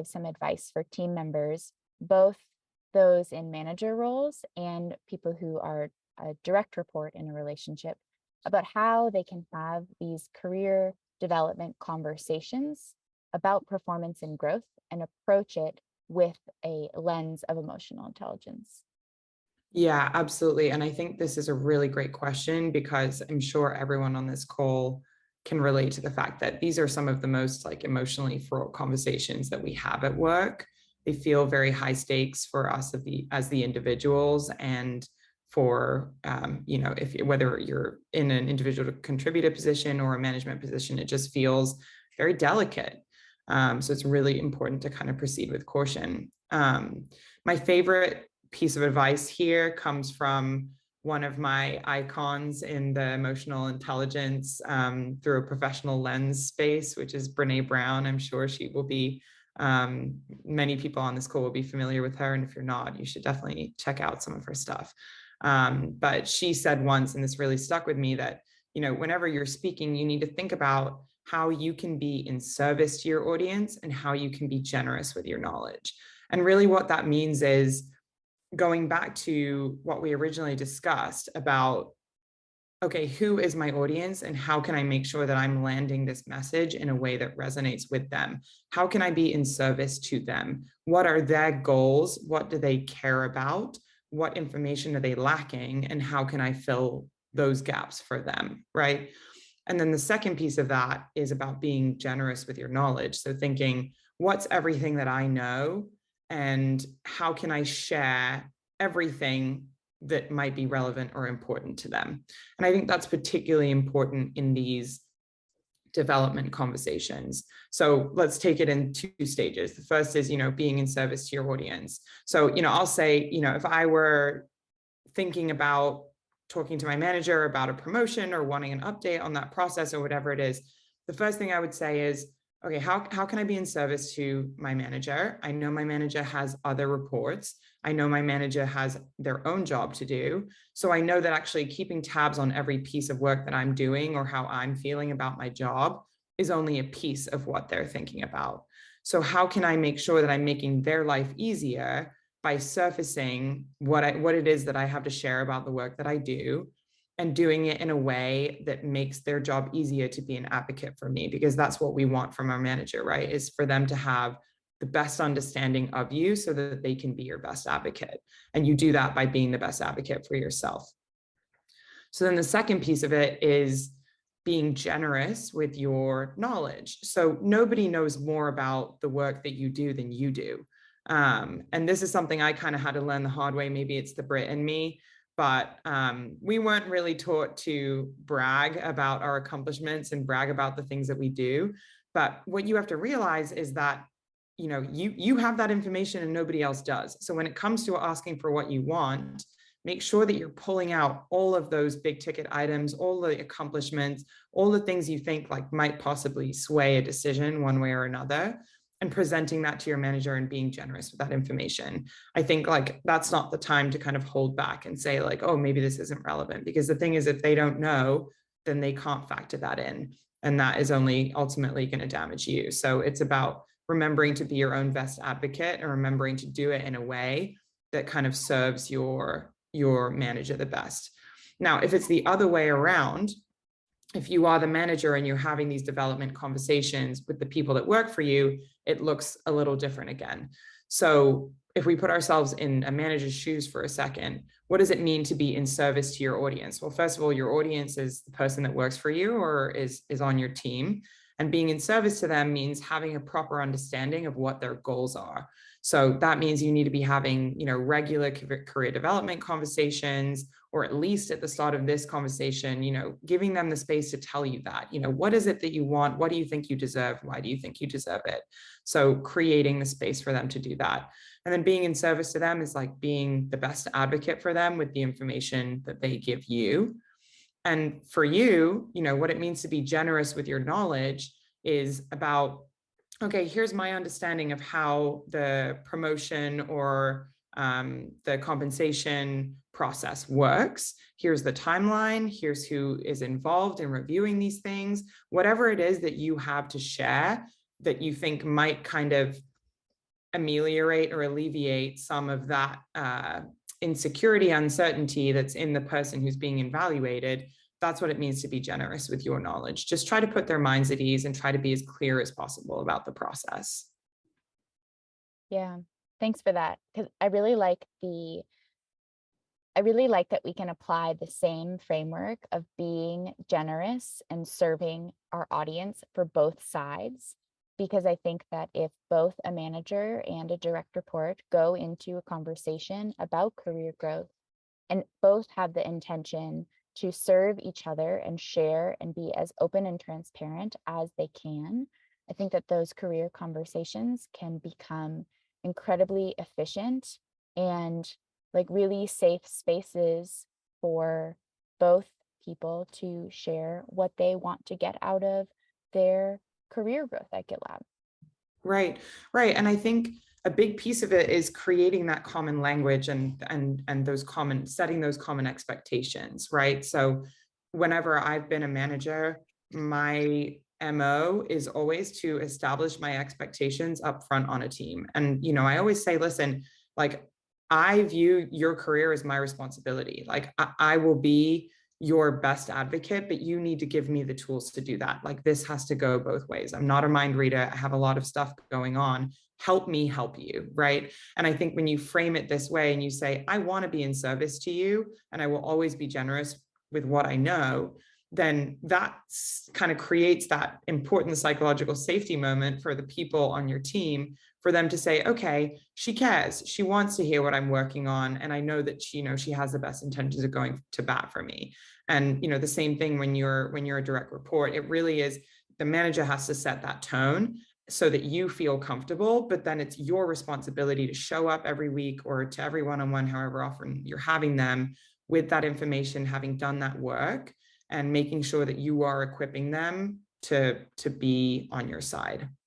give some advice for team members, both those in manager roles and people who are a direct report in a relationship, about how they can have these career development conversations about performance and growth and approach it with a lens of emotional intelligence. Yeah, absolutely. And I think this is a really great question because I'm sure everyone on this call can relate to the fact that these are some of the most like emotionally fraught conversations that we have at work. They feel very high stakes for us as the individuals, and for if whether you're in an individual contributor position or a management position, it just feels very delicate. So it's really important to kind of proceed with caution. My favorite piece of advice here comes from one of my icons in the emotional intelligence through a professional lens space, which is Brene Brown. I'm sure she will be, many people on this call will be familiar with her. And if you're not, you should definitely check out some of her stuff. But she said once, and this really stuck with me, that, whenever you're speaking, you need to think about how you can be in service to your audience and how you can be generous with your knowledge. And really what that means is going back to what we originally discussed about, okay, who is my audience and how can I make sure that I'm landing this message in a way that resonates with them? How can I be in service to them? What are their goals? What do they care about? What information are they lacking? And how can I fill those gaps for them, right? And then the second piece of that is about being generous with your knowledge. So thinking, what's everything that I know? And how can I share everything that might be relevant or important to them? And I think that's particularly important in these development conversations. So let's take it in two stages. The first is, being in service to your audience. So, I'll say, if I were thinking about talking to my manager about a promotion or wanting an update on that process or whatever it is, the first thing I would say is, okay, how can I be in service to my manager? I know my manager has other reports. I know my manager has their own job to do. So I know that actually keeping tabs on every piece of work that I'm doing or how I'm feeling about my job is only a piece of what they're thinking about. So how can I make sure that I'm making their life easier by surfacing what it is that I have to share about the work that I do, and doing it in a way that makes their job easier to be an advocate for me, because that's what we want from our manager, right? Is for them to have the best understanding of you so that they can be your best advocate. And you do that by being the best advocate for yourself. So then the second piece of it is being generous with your knowledge. So nobody knows more about the work that you do than you do. And this is something I kind of had to learn the hard way. Maybe it's the Brit in me, but we weren't really taught to brag about our accomplishments and brag about the things that we do. But what you have to realize is that, you have that information and nobody else does. So when it comes to asking for what you want, make sure that you're pulling out all of those big ticket items, all the accomplishments, all the things you think like might possibly sway a decision one way or another, and presenting that to your manager and being generous with that information. I think like that's not the time to kind of hold back and say like, oh, maybe this isn't relevant, because the thing is, if they don't know, then they can't factor that in. And that is only ultimately going to damage you. So it's about remembering to be your own best advocate and remembering to do it in a way that kind of serves your manager the best. Now, if it's the other way around, if you are the manager and you're having these development conversations with the people that work for you, it looks a little different again. So if we put ourselves in a manager's shoes for a second, what does it mean to be in service to your audience? Well, first of all, your audience is the person that works for you or is on your team. And being in service to them means having a proper understanding of what their goals are. So that means you need to be having, regular career development conversations, or at least at the start of this conversation, giving them the space to tell you that, what is it that you want? What do you think you deserve? Why do you think you deserve it? So creating the space for them to do that. And then being in service to them is like being the best advocate for them with the information that they give you. And for you, what it means to be generous with your knowledge is about, okay, here's my understanding of how the promotion or the compensation process works. Here's the timeline. Here's who is involved in reviewing these things. Whatever it is that you have to share that you think might kind of ameliorate or alleviate some of that insecurity, uncertainty that's in the person who's being evaluated, that's what it means to be generous with your knowledge. Just try to put their minds at ease and try to be as clear as possible about the process. Yeah, thanks for that. Because I really like that we can apply the same framework of being generous and serving our audience for both sides. Because I think that if both a manager and a direct report go into a conversation about career growth and both have the intention to serve each other and share and be as open and transparent as they can, I think that those career conversations can become incredibly efficient and like really safe spaces for both people to share what they want to get out of their career growth at GitLab. Right, right. And I think a big piece of it is creating that common language and those common setting those common expectations, right? So whenever I've been a manager, my MO is always to establish my expectations up front on a team. And I always say, listen, like I view your career as my responsibility. Like I will be your best advocate, but you need to give me the tools to do that. Like this has to go both ways. I'm not a mind reader. I have a lot of stuff going on. Help me help you, right? And I think when you frame it this way and you say, I want to be in service to you and I will always be generous with what I know, then that kind of creates that important psychological safety moment for the people on your team, for them to say, okay, she cares, she wants to hear what I'm working on, and I know that she has the best intentions of going to bat for me. And the same thing when you're a direct report. It really is, the manager has to set that tone so that you feel comfortable, but then it's your responsibility to show up every week or to every one-on-one, however often you're having them, with that information, having done that work, and making sure that you are equipping them to be on your side.